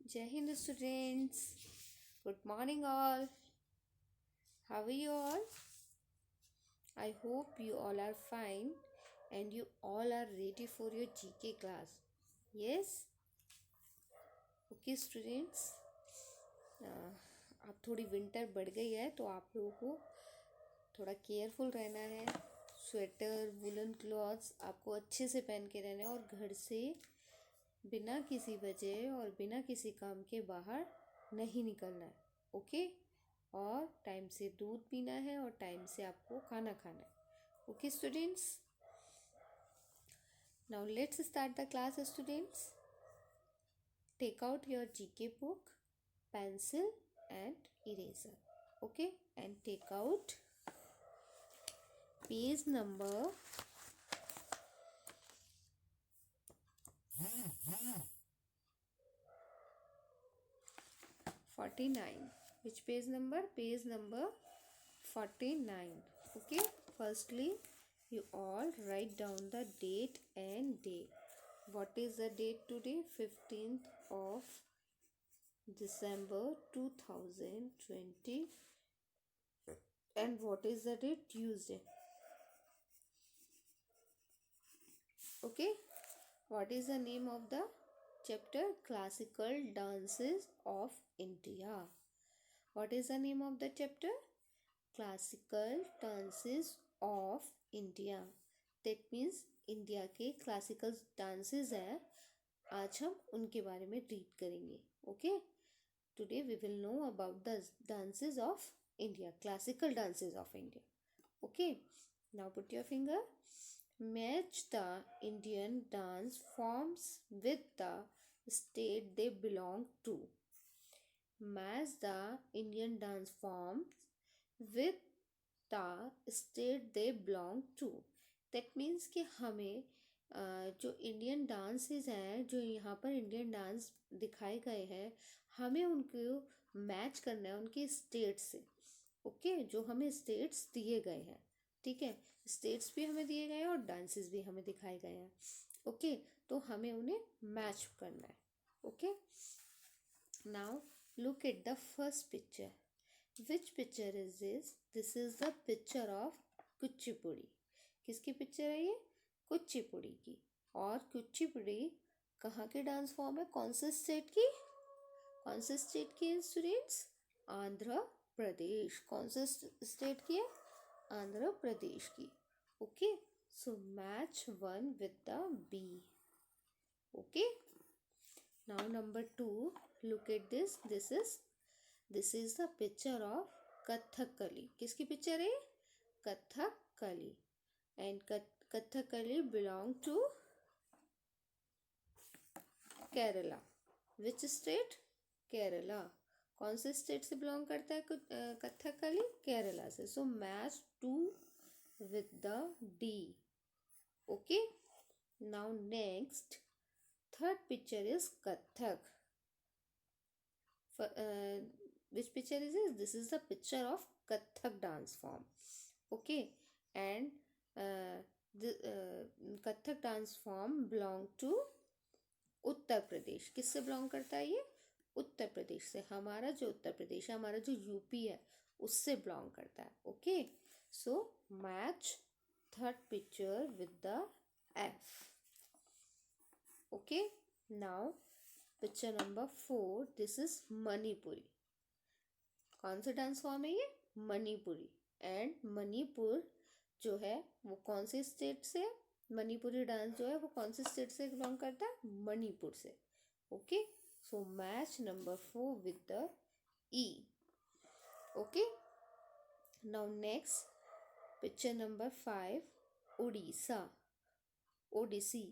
Jai Hind students. Good morning all. How are you all? I hope you all are fine and you all are ready for your GK class. Yes? Okay students. अब थोड़ी winter बढ़ गई है तो आप लोगों को थोड़ा केयरफुल रहना है. स्वेटर वुलन क्लॉथ्स आपको अच्छे से पहन के रहना है और घर से बिना किसी वजह और बिना किसी काम के बाहर नहीं निकलना है. ओके? और टाइम से दूध पीना है और टाइम से आपको खाना खाना है. Okay students, now let's start the class. Students, take out your GK book, pencil and eraser. Okay, and take out page number 49. Which page number? Page number 49. Okay, firstly you all write down the date and day. What is the date today? 15th of December 2020. And what is the date? Tuesday. Okay, what is the name of the chapter? Classical Dances of India. What is the name of the chapter? Classical Dances of India. That means India के classical dances हैं, आज हम उनके बारे में read करेंगे. Okay, today we will know about the dances of India, classical dances of India. Okay, now put your finger. Match the Indian dance forms with the state they belong to. Match the Indian dance forms with the state they belong to. That means कि हमें जो Indian dances हैं, जो यहाँ पर Indian dance दिखाए गए हैं, हमें उनको मैच करना है उनके स्टेट से. ओके, जो हमें स्टेट्स दिए गए हैं. ठीक है, स्टेट्स भी हमें दिए गए हैं और डांसेस भी हमें दिखाए गए हैं. ओके, तो हमें उन्हें मैच करना है. Okay, now look at the first picture. Which picture is this? This is the picture of Kuchipudi. किसकी पिक्चर है ये? कुचिपुड़ी की. और कुचिपुड़ी कहाँ के डांस फॉर्म है? कौन से स्टेट की? कौन से स्टेट की है स्टूडेंट्स? आंध्र प्रदेश. कौन से स्टेट की है? आंध्र प्रदेश की. Okay, so match one with the B. Okay, now number 2, look at this. This is the picture of Kathakali. किसकी पिक्चर है? Kathakali. And Kathakali belong to Kerala. Which state? Kerala. कौन से स्टेट से बिलोंग करता है कथकली? केरला से. So match 2 with the D. Okay, now next, third picture is Kathak. Which picture is this? This is the picture of Kathak dance form. Okay, and the Kathak dance form belong to Uttar Pradesh. किससे belong करता है ये? उत्तर प्रदेश से. हमारा जो उत्तर प्रदेश है, हमारा जो यूपी है, उससे बिलोंग करता है. Okay, so match third picture with the F. Okay, now picture number 4. This is Manipuri. कौन सा डांस फॉर्म है ये? मणिपुरी. एंड मणिपुर जो है वो कौन से स्टेट से है? मणिपुरी डांस जो है वो कौन से स्टेट से बिलोंग करता है? मणिपुर से. Okay, so match number 4 with the E. Okay, now next picture number 5, Orissa. Odissi.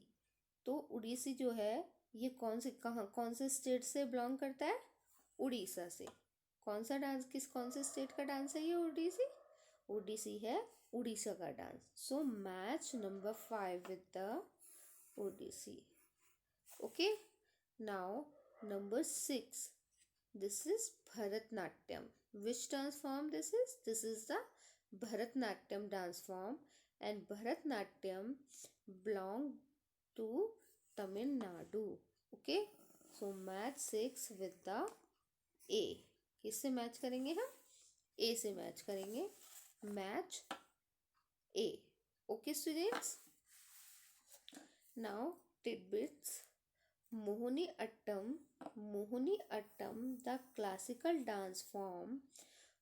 तो उड़ीसी जो है ये कौन से स्टेट से बिलोंग करता है? उड़ीसा से. कौन से स्टेट का डांस है ये? ओडिसी. ओडिसी है उड़ीसा का dance. So match number 5 with the Odissi. Okay, now number 6. This is Bharatanatyam. Which dance form this is? This is the Bharatnatyam dance form, and Bharatnatyam belong to Tamil Nadu. Okay, so match 6 with the A. किससे match करेंगे हम? A से match करेंगे। Match A. Okay students, now tidbits. Mohini Attam, the classical dance form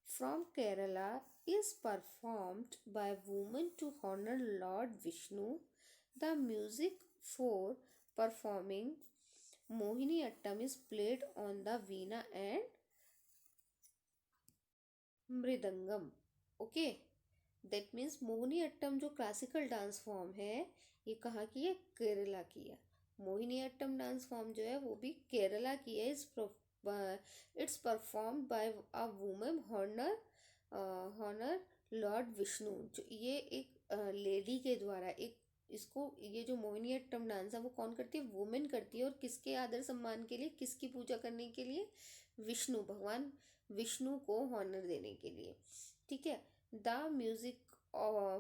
from Kerala, is performed by women to honor Lord Vishnu. The music for performing Mohini-Attam is played on the veena and mridangam. Okay, that means Mohini Attam जो classical dance form है, ये कहाँ की है? केरला की है। Mohini Attam dance form जो है वो भी केरला की है। It's perform by a woman honour Lord Vishnu. जो ये एक लेडी के द्वारा, एक इसको, ये जो मोहिनी अट्टम डांस है वो कौन करती है? वुमेन करती है। और किसके आदर सम्मान के लिए, किसकी पूजा करने के लिए? विष्णु भगवान, विष्णु को हॉनर देने के लिए। ठीक है। The music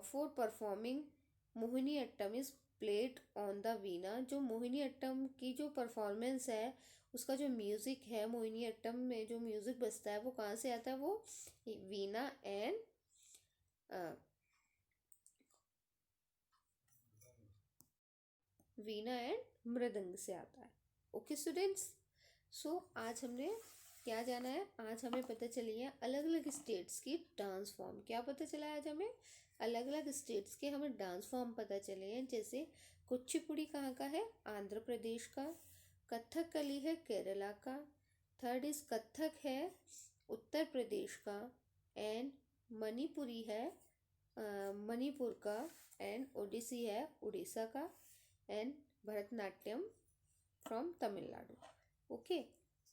for performing Mohini Attam is played on the veena. जो मोहिनी अट्टम की जो परफॉर्मेंस है, उसका जो म्यूजिक है, मोहिनी अट्टम में जो म्यूजिक बजता है वो कहाँ से आता है? वो वीणा एंड मृदंग से आता है। ओके स्टूडेंट्स, सो आज हमने क्या जाना है? आज हमें पता चली है अलग अलग स्टेट्स की डांस फॉर्म। क्या पता चला है आज हमें? अलग अलग स्टेट्स के हमें डांस फॉर्म पता चले हैं। जैसे कुचिपुड़ी कहाँ का है? आंध्र प्रदेश का। कथकली है केरला का। थर्ड इज कथक है उत्तर प्रदेश का। एंड मणिपुरी है मणिपुर का। एंड ओडिसी है उड़ीसा का। And Bharatanatyam from Tamil Nadu. Okay,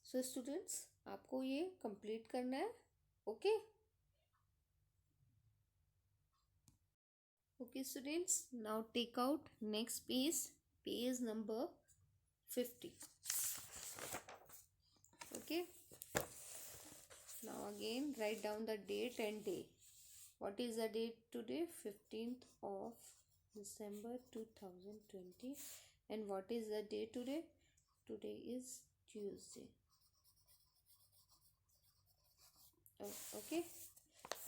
so students, आपको ये कंप्लीट करना है। Okay okay students, now take out next page number 50। Okay, now again write down the date and day. What is the date today? 15th of December 2020. And what is the day today? Today is Tuesday. Okay,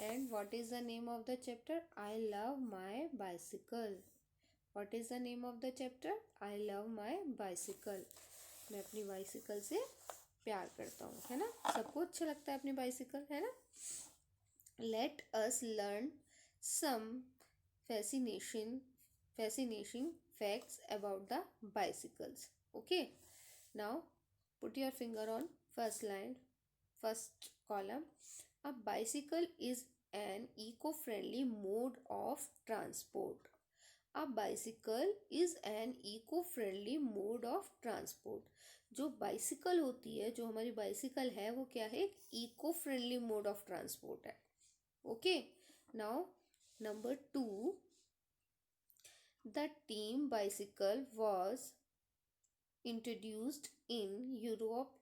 and what is the name of the chapter? I love my bicycle. What is the name of the chapter? I love my bicycle. मैं अपनी bicycle से प्यार करता हूँ, है ना? सबको अच्छा लगता है अपनी बाइसिकल, है ना? Let us learn some fascinating facts about the bicycles. Okay, now put your finger on first line, first column. A bicycle is an eco-friendly mode of transport. A bicycle is an eco-friendly mode of transport. जो bicycle होती है, जो हमारी bicycle है, वो क्या है? Eco friendly mode of transport है। Okay, now number 2, the team bicycle was introduced in Europe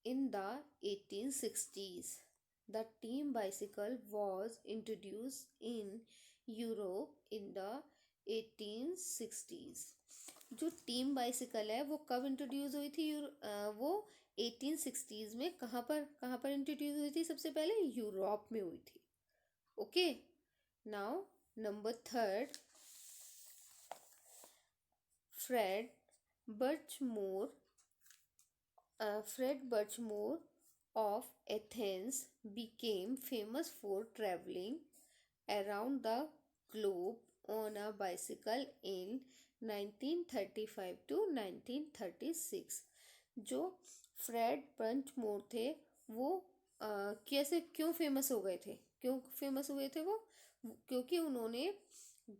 in the 1860s. The team bicycle was introduced in Europe in the 1860s. जो टीम बाइसिकल है वो कब introduce हुई थी? वो 1860s में कहाँ पर इंट्रोड्यूस हुई थी? सबसे पहले यूरोप में हुई थी। Okay, now number 3, Fred Birchmore of Athens became famous for traveling around the globe on a bicycle in 1935 to 1936. जो फ्रेड बर्चमोर थे वो क्यों फेमस हो गए थे? क्यों फेमस हुए थे वो? क्योंकि उन्होंने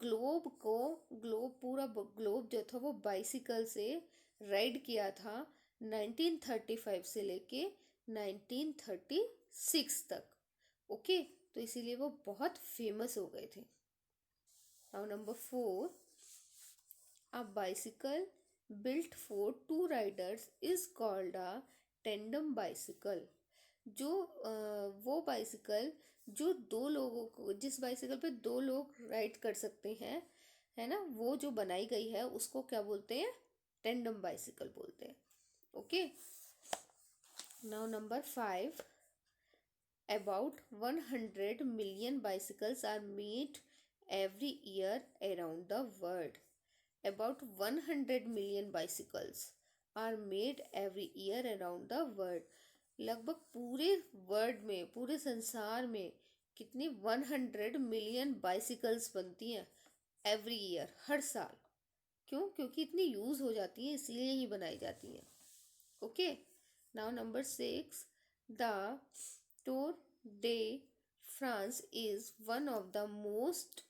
पूरा ग्लोब जो था वो बाइसिकल से राइड किया था 1935 से लेके 1936 तक। ओके, तो इसीलिए वो बहुत फेमस हो गए थे। Now number 4, a bicycle built for 2 Riders is called a tandem bicycle. जो वो बाइसिकल जो 2 लोगों को, जिस बाइसिकल पे 2 लोग राइड कर सकते हैं, है ना, वो जो बनाई गई है उसको क्या बोलते हैं? टेंडम बाइसिकल बोलते हैं। Okay. Now number 5. About 100 million bicycles are made every year around the world. About 100 million bicycles are made every year around the world. लगभग पूरे वर्ल्ड में, पूरे संसार में कितनी 100 मिलियन बाइसिकल्स बनती हैं एवरी ईयर, हर साल. क्यों? क्योंकि इतनी यूज हो जाती हैं, इसलिए ही बनाई जाती हैं. Okay. Now number 6. The Tour de France is one of the most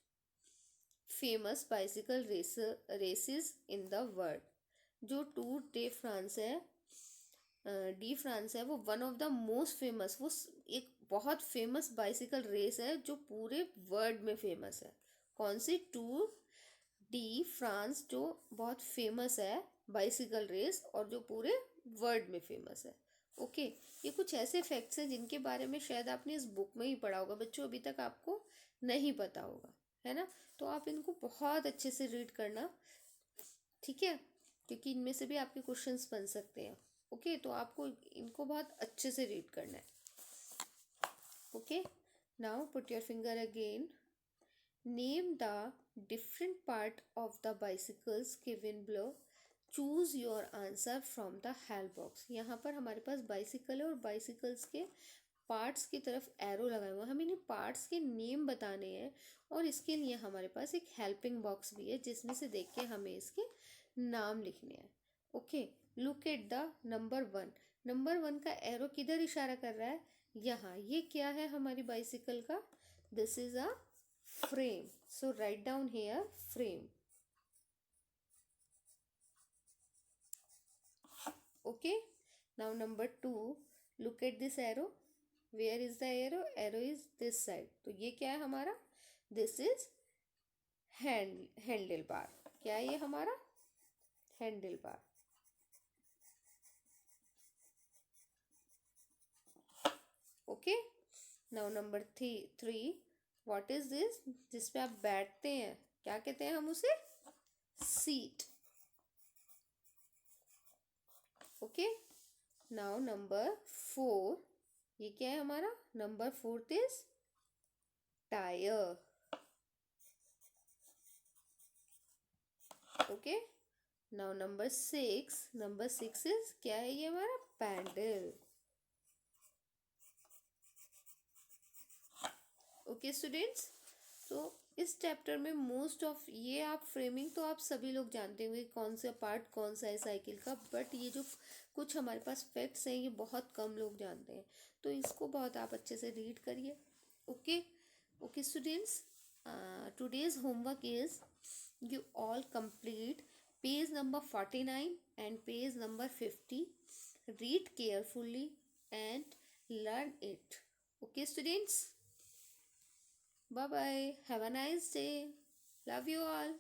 famous bicycle races in the world. जो टूर डे फ्रांस है, डी फ्रांस है, वो one of the most famous, वो एक बहुत फेमस बाइसिकल रेस है जो पूरे वर्ल्ड में फेमस है. कौन सी? टूर डी फ्रांस, जो बहुत फेमस है बाइसिकल रेस और जो पूरे वर्ल्ड में फेमस है. ओके. ये कुछ ऐसे फैक्ट्स हैं जिनके बारे में शायद आपने इस बुक में ही पढ़ा होगा बच्चों, अभी तक आपको नहीं पता होगा, है ना. तो आप इनको बहुत अच्छे से रीड करना, ठीक है, क्योंकि इनमें से भी आपके क्वेश्चंस बन सकते हैं. ओके. तो आपको इनको बहुत अच्छे से रीड करना है. Okay. Now put your finger again. Name the different part of the bicycles given below. Choose your answer from the help box. यहाँ पर हमारे पास बाइसिकल है और बाइसिकल्स के पार्ट्स की तरफ एरो लगाए हुए हैं. हमें इन्हें पार्ट्स के नेम बताने हैं और इसके लिए हमारे पास एक हेल्पिंग बॉक्स भी है जिसमें से देख के हमें इसके नाम लिखने हैं. Okay. Look at the number 1. Number 1 का एरो किधर इशारा कर रहा है? यहाँ. ये क्या है हमारी बाइसिकल का? This is a frame. So write down here frame. Okay. Now number 2. Look at this arrow. Where is the arrow? Arrow is this side. तो ये क्या है हमारा? This is handle bar. क्या है ये हमारा? Handle bar. Okay. Now number 3. What is this? जिस पे आप बैठते हैं, क्या कहते हैं हम उसे? सीट. ओके. Now number 4. ये क्या है हमारा? Number 4 is tyre. Okay. Now number 6. Number 6 is क्या है ये हमारा? पैडल. Okay students. तो इस चैप्टर में मोस्ट ऑफ ये आप फ्रेमिंग तो आप सभी लोग जानते होंगे कौन सा पार्ट कौन सा है साइकिल का, बट ये जो कुछ हमारे पास फैक्ट्स हैं ये बहुत कम लोग जानते हैं. तो इसको बहुत आप अच्छे से रीड करिए. Okay. Okay students. Today's homework is you all complete page number 49 and page number 50. Read carefully and learn it. Okay students, bye bye, have a nice day, love you all.